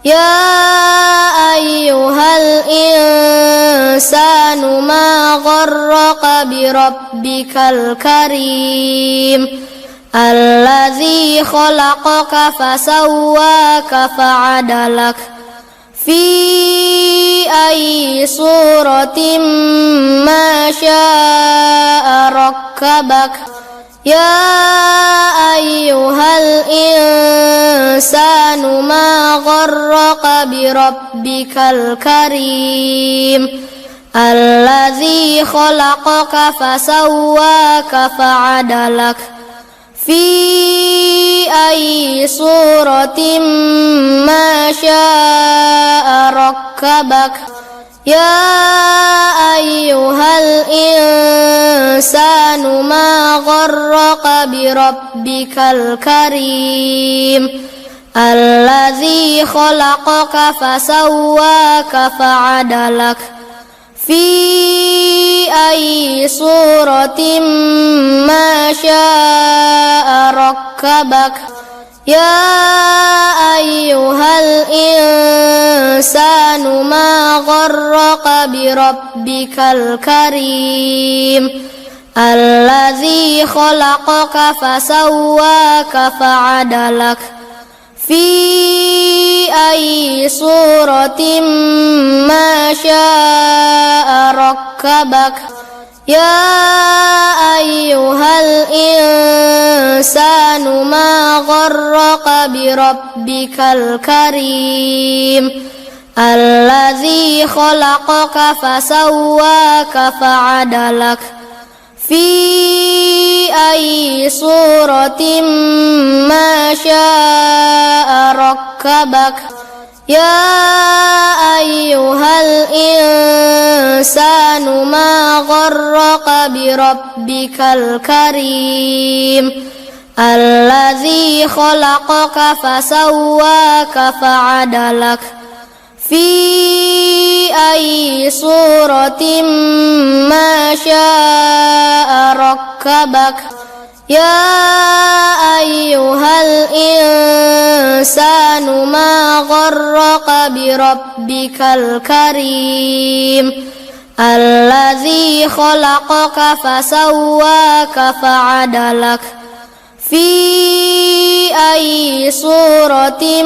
يا أيها الإنسان ما غرك بربك الكريم الذي خلقك فسواك فعدلك في أي صورة ما شاء ركبك يا أيها الإنسان ما غرك بربك الكريم الذي خلقك فسواك فعدلك في أي صورة ما شاء ركبك يا أيها الإنسان ما غرك بربك الكريم الذي خلقك فسواك فعدلك في أي صورة ما شاء ركبك يا أيها الإنسان ما غرك بربك الكريم الذي خلقك فسواك فعدلك في أي صورة ما شاء ركبك يا أيها الإنسان ما غرك بربك الكريم الذي خلقك فسواك فعدلك في أي صورة ما شاء ركبك يا أيها الإنسان ما غرك بربك الكريم الذي خلقك فسواك فعدلك في أي صورة ما شاء ركبك يا أيها الإنسان ما غرك بربك الكريم الذي خلقك فسواك فعدلك في أي صورة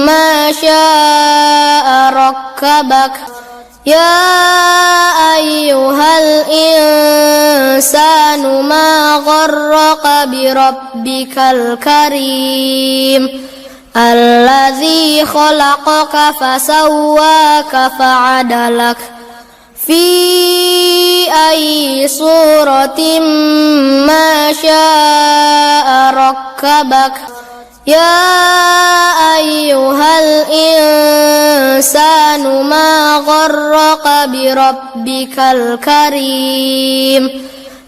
ما شاء ركبك يا أيها الإنسان ما غرك بربك الكريم الذي خلقك فسواك فعدلك في أي صورة ما شاء ركبك يا أيها الإنسان ما غرك بربك الكريم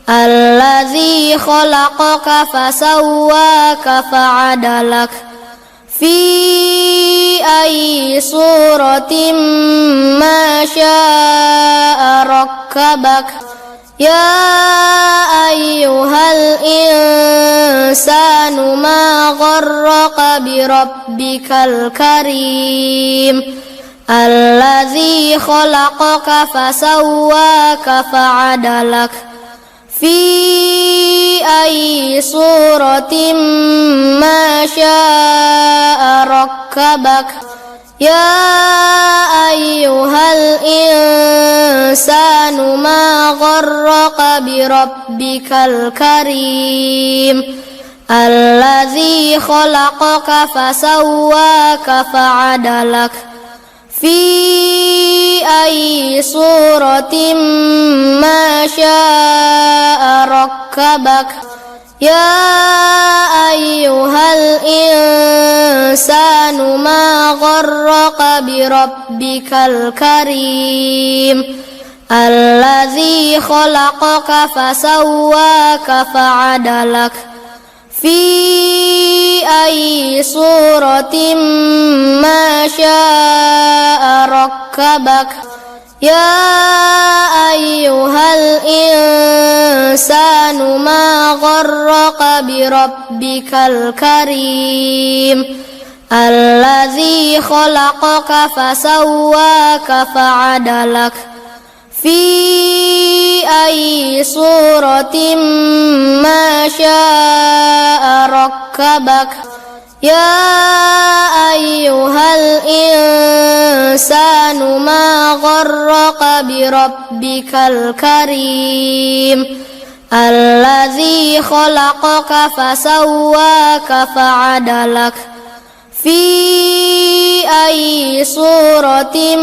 الذي خلقك فسواك فعدلك في أي صورة ما شاء ركبك يا أيها الإنسان ما غرك بربك الكريم الذي خلقك فسواك فعدلك في أي صورة ما شاء ركبك يا أيها الإنسان ما غرك بربك الكريم الذي خلقك فسواك فعدلك في أي صورة ما شاء ركبك يا أيها الإنسان ما غرك بربك الكريم الذي خلقك فسواك فعدلك في أي صورة ما شاء ركبك يا أيها الإنسان ما غرك بربك الكريم الذي خلقك فسواك فعدلك في أي صورة ما شاء ركبك يا أيها الإنسان ما غرك بربك الكريم الذي خلقك فسواك فعدلك في أي صورة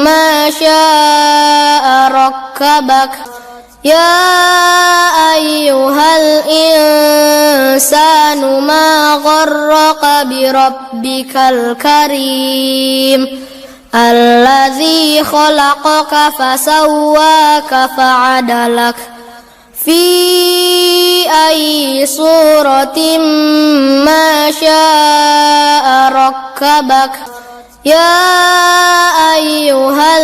ما شاء ركبك يا أيها الإنسان ما غرك بربك الكريم الذي خلقك فسواك فعدلك في أي صورة ما شاء ركبك يا أيها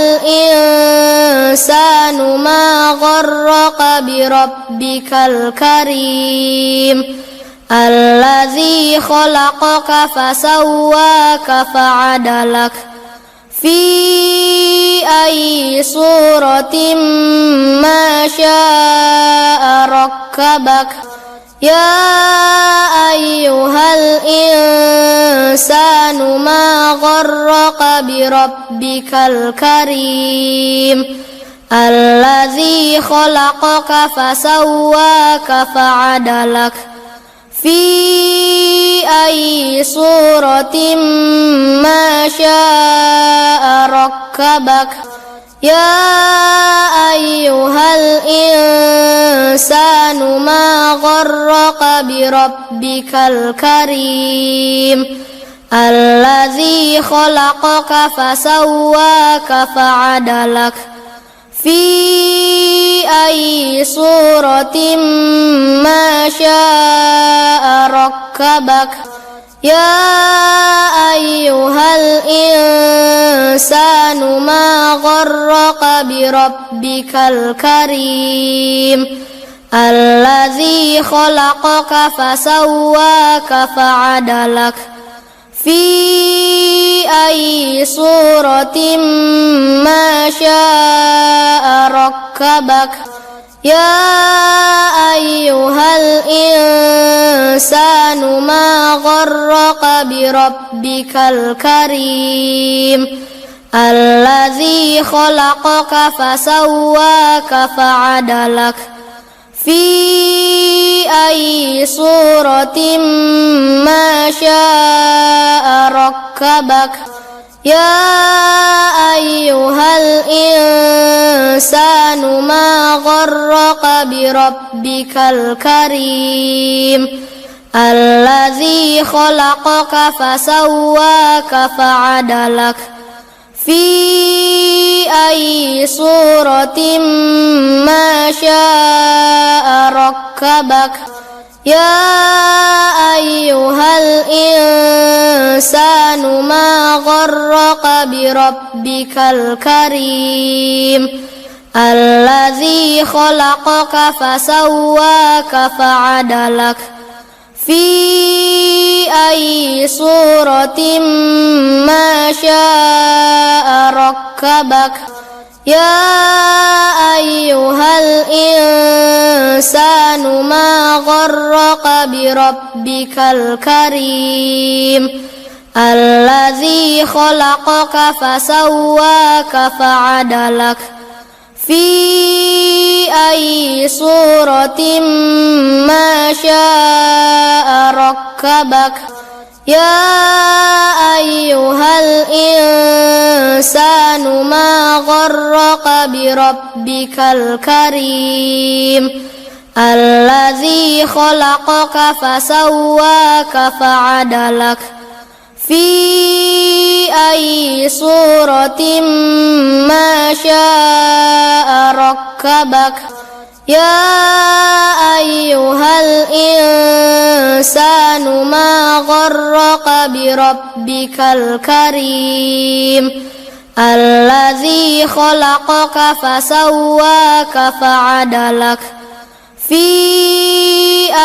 الإنسان ما غرك بربك الكريم الذي خلقك فسواك فعدلك في أي صورة ما شاء ركبك يا أيها الإنسان ما غرك بربك الكريم الذي خلقك فسواك فعدلك في أي صورة ما شاء ركبك يا أيها الإنسان ما غرك بربك الكريم الذي خلقك فسواك فعدلك في أي صورة ما شاء ركبك يا أيها الإنسان ما غرك بربك الكريم الذي خلقك فسواك فعدلك في أي صورة ما شاء ركبك يا أيها الإنسان ما غرك بربك الكريم الذي خلقك فسواك فعدلك في أي صورة ما شاء ركبك يا أيها الإنسان ما غرك بربك الكريم الذي خلقك فسواك فعدلك في أي صورة ما شاء ركبك يا أيها الإنسان ما غرك بربك الكريم الذي خلقك فسواك فعدلك في أي صورة ما شاء ركبك يا أيها الإنسان ما غرك بربك الكريم الذي خلقك فسواك فعدلك في أي صورة ما شاء ركبك يا أيها الإنسان ما غرك بربك الكريم الذي خلقك فسواك فعدلك في أي صورة ما شاء ركبك يا أيها الإنسان ما غرك بربك الكريم الذي خلقك فسواك فعدلك في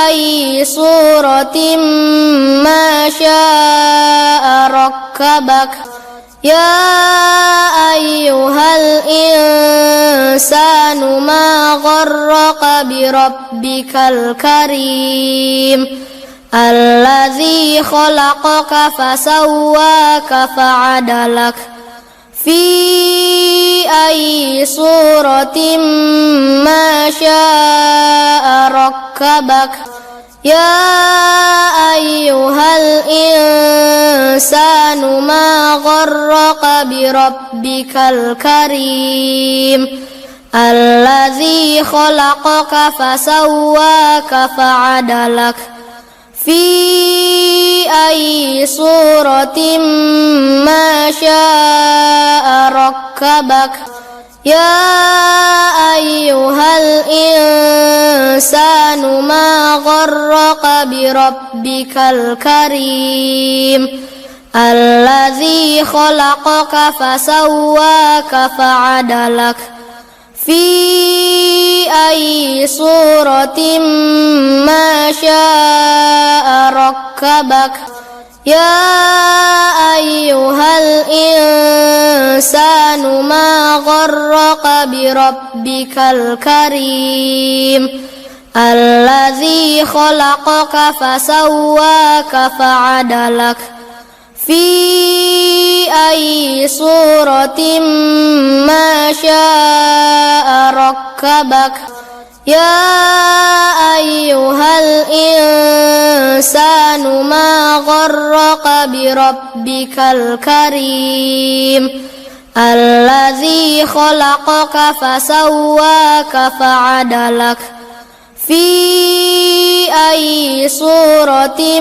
أي سورة ما شاء ركبك يا أيها الإنسان ما غرك بربك الكريم الذي خلقك فسواك فعدلك في أي سورة ما شاء ركبك يا أيها الإنسان ما غرك بربك الكريم الذي خلقك فسواك فعدلك في أي سورة ما شاء ركبك يا أيها الإنسان ما غرك بربك الكريم الذي خلقك فسواك فعدلك في أي سورة ما شاء ركبك يا أيها الإنسان ما غرك بربك الكريم الذي خلقك فسواك فعدلك في أي سورة ما شاء ركبك يا أيها الإنسان ما غرك بربك الكريم الذي خلقك فسواك فعدلك في أي سورة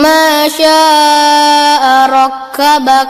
ما شاء ركبك